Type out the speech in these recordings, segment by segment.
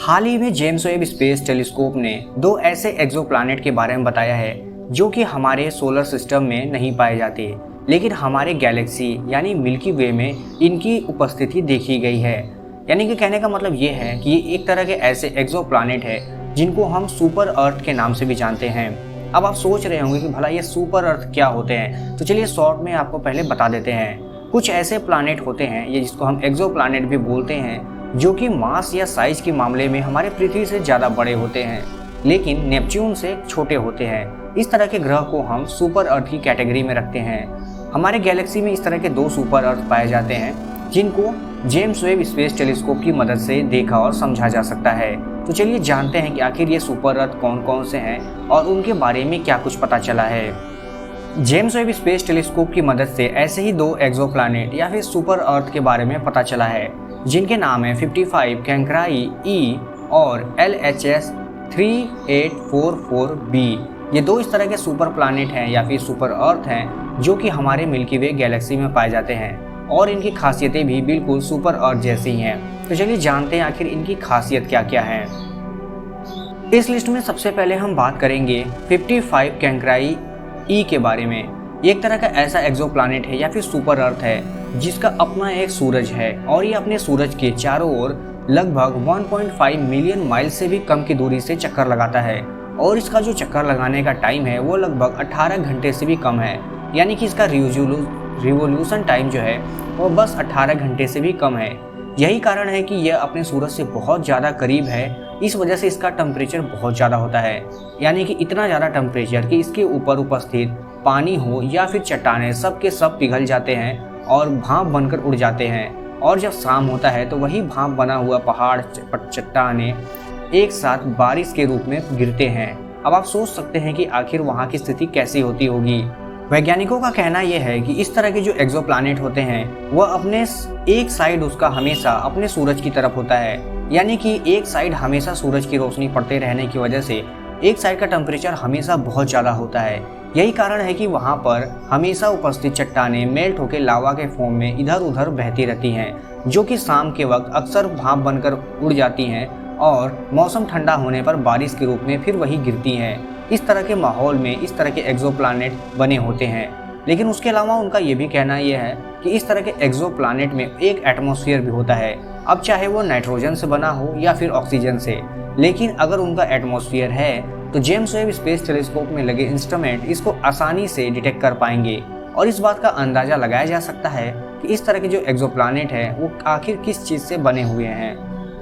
हाल ही में James Webb space telescope ने दो ऐसे एक्सोप्लैनेट के बारे में बताया है जो कि हमारे सोलर सिस्टम में नहीं पाए जाते, लेकिन हमारे गैलेक्सी यानी मिल्की वे में इनकी उपस्थिति देखी गई है। यानी कि कहने का मतलब ये है कि ये एक तरह के ऐसे एक्सोप्लैनेट है जिनको हम सुपर अर्थ के नाम से भी जानते हैं। अब आप सोच रहे होंगे कि भला ये सुपर अर्थ क्या होते हैं, तो चलिए शॉर्ट में आपको पहले बता देते हैं। कुछ ऐसे प्लैनेट होते हैं ये जिसको हम एक्सोप्लैनेट भी बोलते हैं, जो कि मास या साइज के मामले में हमारे पृथ्वी से ज़्यादा बड़े होते हैं, लेकिन नेपच्यून से छोटे होते हैं। इस तरह के ग्रह को हम सुपर अर्थ की कैटेगरी में रखते हैं। हमारे गैलेक्सी में इस तरह के दो सुपर अर्थ पाए जाते हैं जिनको जेम्स वेब स्पेस टेलीस्कोप की मदद से देखा और समझा जा सकता है। तो चलिए जानते हैं कि आखिर ये सुपर अर्थ कौन कौन से हैं और उनके बारे में क्या कुछ पता चला है। जेम्स वेब स्पेस टेलीस्कोप की मदद से ऐसे ही दो एक्सोप्लैनेट या फिर सुपर अर्थ के बारे में पता चला है, जिनके नाम है 55 कैंक्राई ई और LHS 3844b। ये दो इस तरह के सुपर प्लैनेट हैं या फिर सुपर अर्थ हैं जो कि हमारे मिल्की वे गैलेक्सी में पाए जाते हैं और इनकी खासियतें भी बिल्कुल सुपर अर्थ जैसी हैं। तो चलिए जानते हैं आखिर इनकी खासियत क्या क्या है। इस लिस्ट में सबसे पहले हम बात करेंगे 55 कैंक्राई ई के बारे में। ये एक तरह का ऐसा एक्सोप्लैनेट है या फिर सुपर अर्थ है जिसका अपना एक सूरज है और ये अपने सूरज के चारों ओर लगभग 1.5 मिलियन माइल से भी कम की दूरी से चक्कर लगाता है और इसका जो चक्कर लगाने का टाइम है वो लगभग 18 घंटे से भी कम है। यानी कि इसका रिवोल्यूशन टाइम जो है वो बस 18 घंटे से भी कम है। यही कारण है कि यह अपने सूरज से बहुत ज़्यादा करीब है, इस वजह से इसका टेम्परेचर बहुत ज़्यादा होता है। यानी कि इतना ज़्यादा टेम्परेचर कि इसके ऊपर उपस्थित पानी हो या फिर चट्टानें सब के सब पिघल जाते हैं और भाप बनकर उड़ जाते हैं, और जब शाम होता है तो वही भाप बना हुआ पहाड़ चट्टानें एक साथ बारिश के रूप में गिरते हैं। अब आप सोच सकते हैं कि आखिर वहाँ की स्थिति कैसी होती होगी। वैज्ञानिकों का कहना यह है कि इस तरह के जो एक्सोप्लैनेट होते हैं वह अपने एक साइड उसका हमेशा अपने सूरज की तरफ होता है। यानी कि एक साइड हमेशा सूरज की रोशनी पड़ते रहने की वजह से एक साइड का टेम्परेचर हमेशा बहुत ज़्यादा होता है। यही कारण है कि वहाँ पर हमेशा उपस्थित चट्टानें मेल्ट होकर लावा के फॉर्म में इधर उधर बहती रहती हैं, जो कि शाम के वक्त अक्सर भाप बनकर उड़ जाती हैं और मौसम ठंडा होने पर बारिश के रूप में फिर वही गिरती हैं। इस तरह के माहौल में इस तरह के एक्सोप्लैनेट बने होते हैं। लेकिन उसके अलावा उनका ये भी कहना यह है कि इस तरह के एक्सोप्लैनेट में एक एटमॉस्फेयर भी होता है, अब चाहे वो नाइट्रोजन से बना हो या फिर ऑक्सीजन से। लेकिन अगर उनका एटमॉस्फेयर है तो जेम्स वेब स्पेस टेलीस्कोप में लगे इंस्ट्रूमेंट इसको आसानी से डिटेक्ट कर पाएंगे और इस बात का अंदाजा लगाया जा सकता है कि इस तरह के जो एक्सोप्लैनेट है वो आखिर किस चीज़ से बने हुए हैं।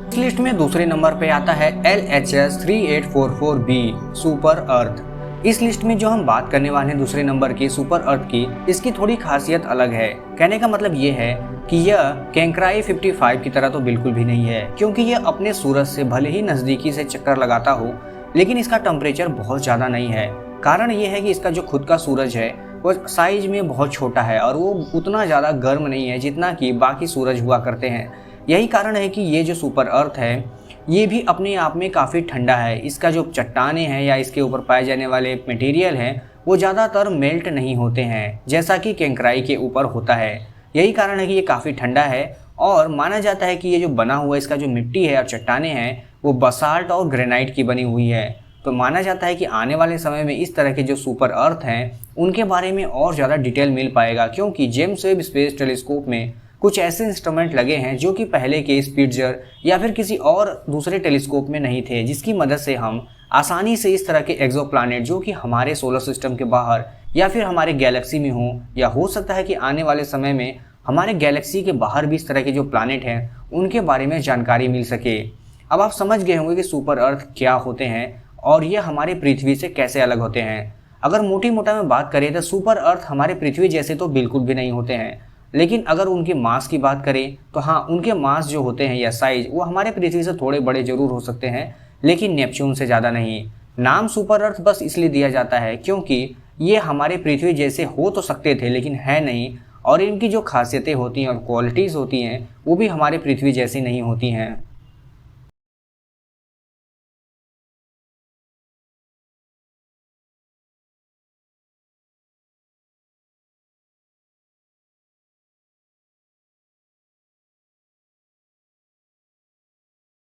इस लिस्ट में दूसरे नंबर पे आता है LHS 3844b सुपर अर्थ। इस लिस्ट में जो हम बात करने वाले हैं दूसरे नंबर की सुपर अर्थ की, इसकी थोड़ी खासियत अलग है। कहने का मतलब ये है कि यह कैंक्राई 55 की तरह तो बिल्कुल भी नहीं है, क्योंकि यह अपने सूरज से भले ही नज़दीकी से चक्कर लगाता हो, लेकिन इसका टेम्परेचर बहुत ज़्यादा नहीं है। कारण ये है कि इसका जो खुद का सूरज है वो साइज में बहुत छोटा है और वो उतना ज़्यादा गर्म नहीं है जितना कि बाकी सूरज हुआ करते हैं। यही कारण है कि ये जो सुपर अर्थ है ये भी अपने आप में काफ़ी ठंडा है। इसका जो चट्टानें हैं या इसके ऊपर पाए जाने वाले मटेरियल हैं वो ज़्यादातर मेल्ट नहीं होते हैं, जैसा कि कैंक्राई के ऊपर होता है। यही कारण है कि ये काफ़ी ठंडा है और माना जाता है कि ये जो बना हुआ इसका जो मिट्टी है और चट्टानें हैं वो बसाल्ट और ग्रेनाइट की बनी हुई है। तो माना जाता है कि आने वाले समय में इस तरह के जो सुपर अर्थ हैं उनके बारे में और ज़्यादा डिटेल मिल पाएगा, क्योंकि जेम्स वेब स्पेस टेलीस्कोप में कुछ ऐसे इंस्ट्रूमेंट लगे हैं जो कि पहले के स्पिट्ज़र या फिर किसी और दूसरे टेलीस्कोप में नहीं थे, जिसकी मदद से हम आसानी से इस तरह के एक्सोप्लैनेट जो कि हमारे सोलर सिस्टम के बाहर या फिर हमारे गैलेक्सी में हो, या हो सकता है कि आने वाले समय में हमारे गैलेक्सी के बाहर भी इस तरह के जो प्लैनेट हैं उनके बारे में जानकारी मिल सके। अब आप समझ गए होंगे कि सुपर अर्थ क्या होते हैं और ये हमारे पृथ्वी से कैसे अलग होते हैं। अगर मोटी मोटा में बात करें तो सुपर अर्थ हमारे पृथ्वी जैसे तो बिल्कुल भी नहीं होते हैं, लेकिन अगर उनके मास की बात करें तो हाँ, उनके मास जो होते हैं या साइज वो हमारे पृथ्वी से थोड़े बड़े जरूर हो सकते हैं, लेकिन नेपच्यून से ज़्यादा नहीं। नाम सुपर अर्थ बस इसलिए दिया जाता है क्योंकि ये हमारे पृथ्वी जैसे हो तो सकते थे लेकिन है नहीं, और इनकी जो खासियतें होती हैं और क्वालिटीज़ होती हैं वो भी हमारे पृथ्वी जैसी नहीं होती हैं।